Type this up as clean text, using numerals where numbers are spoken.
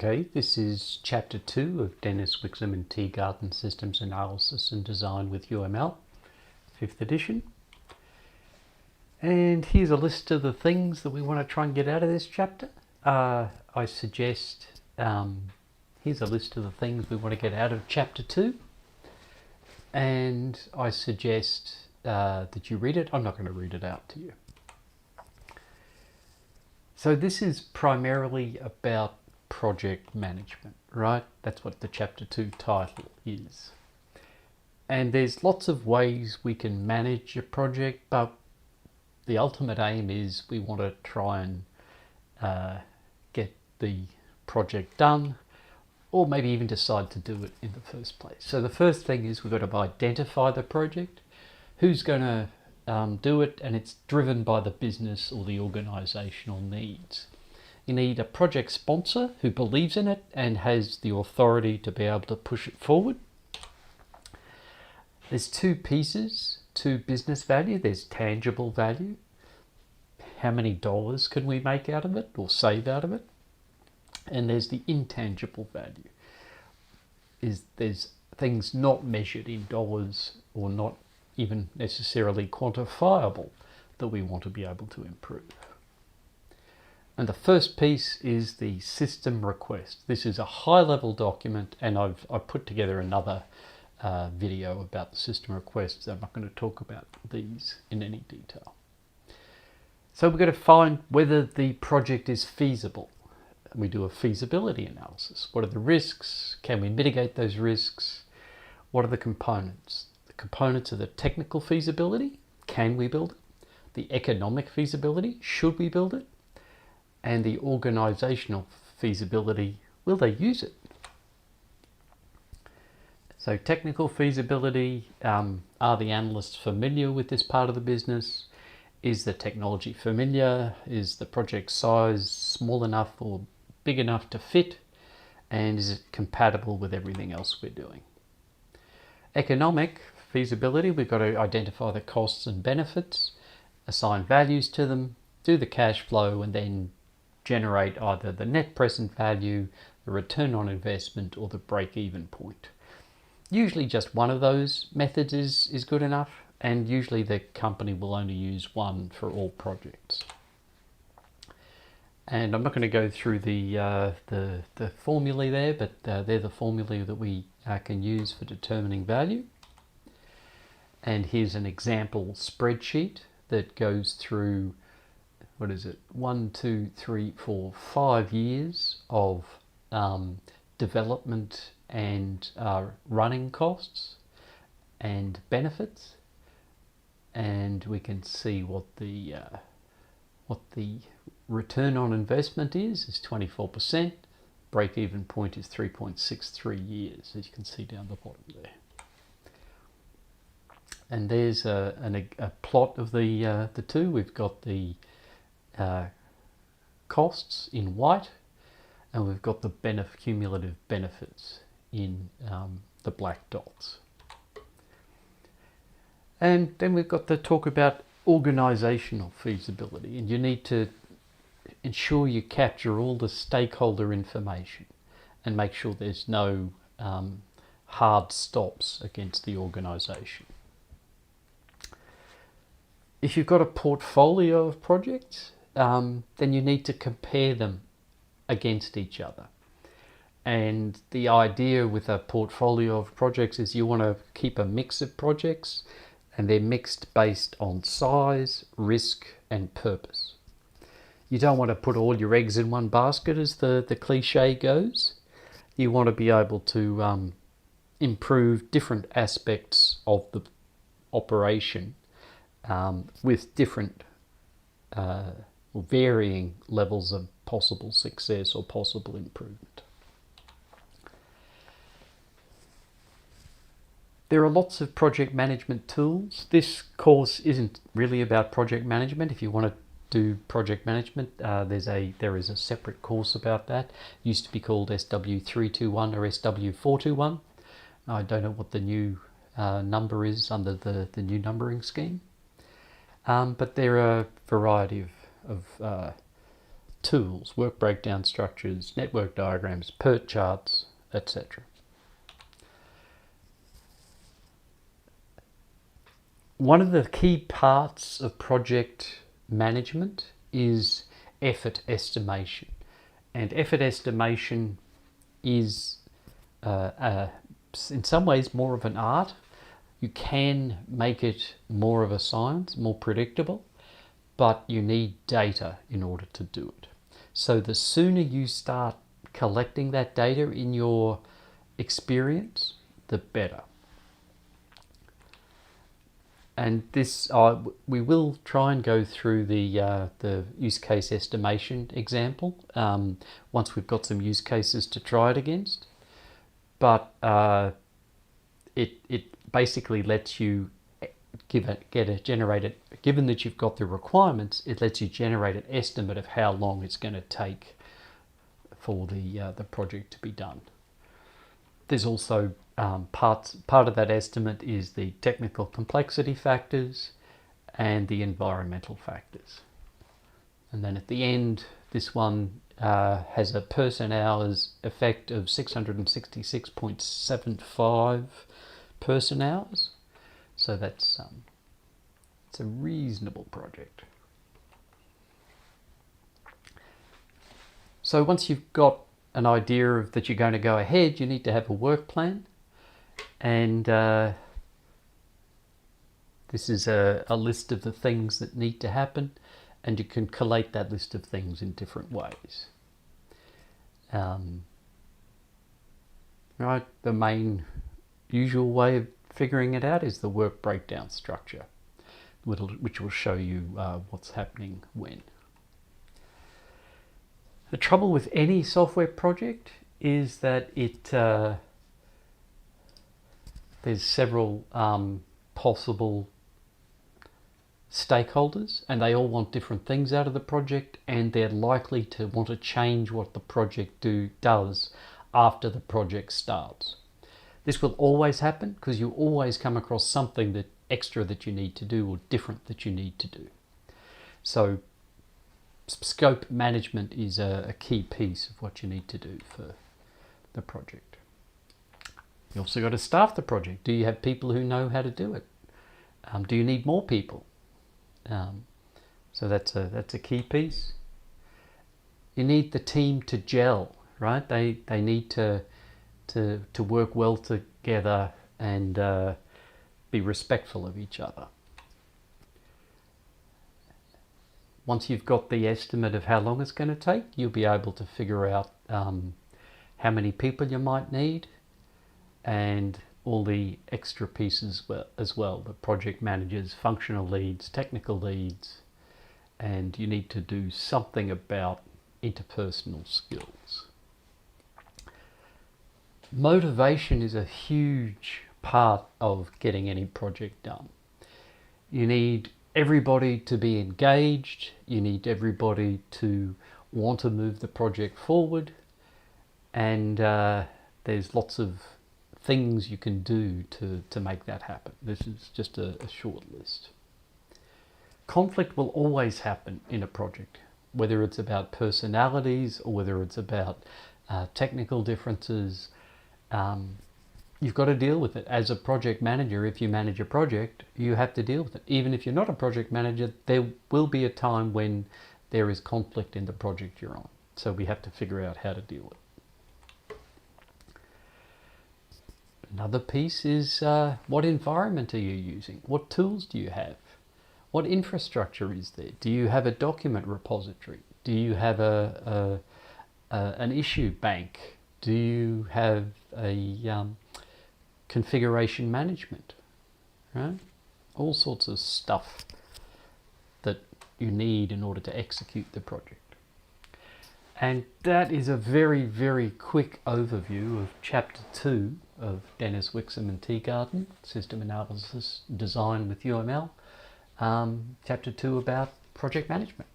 Okay, this is Chapter 2 of Dennis Wixom and Tegarden Systems Analysis and Design with UML, 5th edition. And here's a list of the things that we want to try and get out of this chapter. I suggest, here's a list of the things we want to get out of Chapter 2. And I suggest that you read it. I'm not going to read it out to you. So this is primarily about project management, right? That's what the Chapter 2 title is. And there's lots of ways we can manage a project, but the ultimate aim is we want to try and get the project done, or maybe even decide to do it in the first place. So the first thing is we've got to identify the project, who's going to do it, and it's driven by the business or the organisational needs. You need a project sponsor who believes in it and has the authority to be able to push it forward. There's two pieces to business value. There's tangible value. How many dollars can we make out of it or save out of it? And there's the intangible value. There's things not measured in dollars or not even necessarily quantifiable that we want to be able to improve. And the first piece is the system request. This is a high-level document, and I've put together another video about the system requests. I'm not going to talk about these in any detail. So we're going to find whether the project is feasible. We do a feasibility analysis. What are the risks? Can we mitigate those risks? What are the components? The components are the technical feasibility. Can we build it? The economic feasibility. Should we build it? And the organisational feasibility, will they use it? So technical feasibility, are the analysts familiar with this part of the business? Is the technology familiar? Is the project size small enough or big enough to fit? And is it compatible with everything else we're doing? Economic feasibility, we've got to identify the costs and benefits, assign values to them, do the cash flow, and then generate either the net present value, the return on investment, or the break-even point. Usually just one of those methods is good enough, and usually the company will only use one for all projects. And I'm not going to go through the formulae there, but they're the formulae that we can use for determining value. And here's an example spreadsheet that goes through, 1, 2, 3, 4, 5 years of development and running costs and benefits, and we can see what the return on investment is 24%. Break-even point is 3.63 years, as you can see down the bottom there. And there's a plot of the two. We've got the costs in white, and we've got the cumulative benefits in the black dots. And then we've got to talk about organisational feasibility, and you need to ensure you capture all the stakeholder information and make sure there's no hard stops against the organisation. If you've got a portfolio of projects, then you need to compare them against each other. And the idea with a portfolio of projects is you want to keep a mix of projects, and they're mixed based on size, risk, and purpose. You don't want to put all your eggs in one basket, as the cliche goes. You want to be able to improve different aspects of the operation with different or varying levels of possible success or possible improvement. There are lots of project management tools. This course isn't really about project management. If you want to do project management, there is a separate course about that. It used to be called SW321 or SW421. I don't know what the new number is under the new numbering scheme. But there are a variety of tools, work breakdown structures, network diagrams, PERT charts, etc. One of the key parts of project management is effort estimation. And effort estimation is in some ways more of an art. You can make it more of a science, more predictable, but you need data in order to do it. So the sooner you start collecting that data in your experience, the better. And this, we will try and go through the use case estimation example once we've got some use cases to try it against. But it basically lets you given that you've got the requirements, it lets you generate an estimate of how long it's going to take for the project to be done. There's also part of that estimate is the technical complexity factors and the environmental factors. And then at the end, this one has a person hours effect of 666.75 person hours. So that's it's a reasonable project. So once you've got an idea of that you're going to go ahead, you need to have a work plan. And this is a list of the things that need to happen, and you can collate that list of things in different ways. Right, the main usual way of figuring it out is the work breakdown structure, which will show you what's happening when. The trouble with any software project is that there's several possible stakeholders, and they all want different things out of the project, and they're likely to want to change what the project does after the project starts. This will always happen because you always come across something extra that you need to do or different that you need to do. So scope management is a key piece of what you need to do for the project. You also got to staff the project. Do you have people who know how to do it? Do you need more people? So that's a key piece. You need the team to gel, right? They need to work well together and be respectful of each other. Once you've got the estimate of how long it's going to take, you'll be able to figure out how many people you might need and all the extra pieces as well, the project managers, functional leads, technical leads, and you need to do something about interpersonal skills. Motivation is a huge part of getting any project done. You need everybody to be engaged, you need everybody to want to move the project forward, and there's lots of things you can do to make that happen. This is just a short list. Conflict will always happen in a project, whether it's about personalities or whether it's about technical differences. You've got to deal with it. As a project manager, if you manage a project, you have to deal with it. Even if you're not a project manager, there will be a time when there is conflict in the project you're on. So we have to figure out how to deal with it. Another piece is what environment are you using? What tools do you have? What infrastructure is there? Do you have a document repository? Do you have an issue bank? Do you have a configuration management? Right? All sorts of stuff that you need in order to execute the project. And that is a very, very quick overview of Chapter 2 of Dennis Wixom and Tegarden, System Analysis Design with UML. Chapter 2 about project management.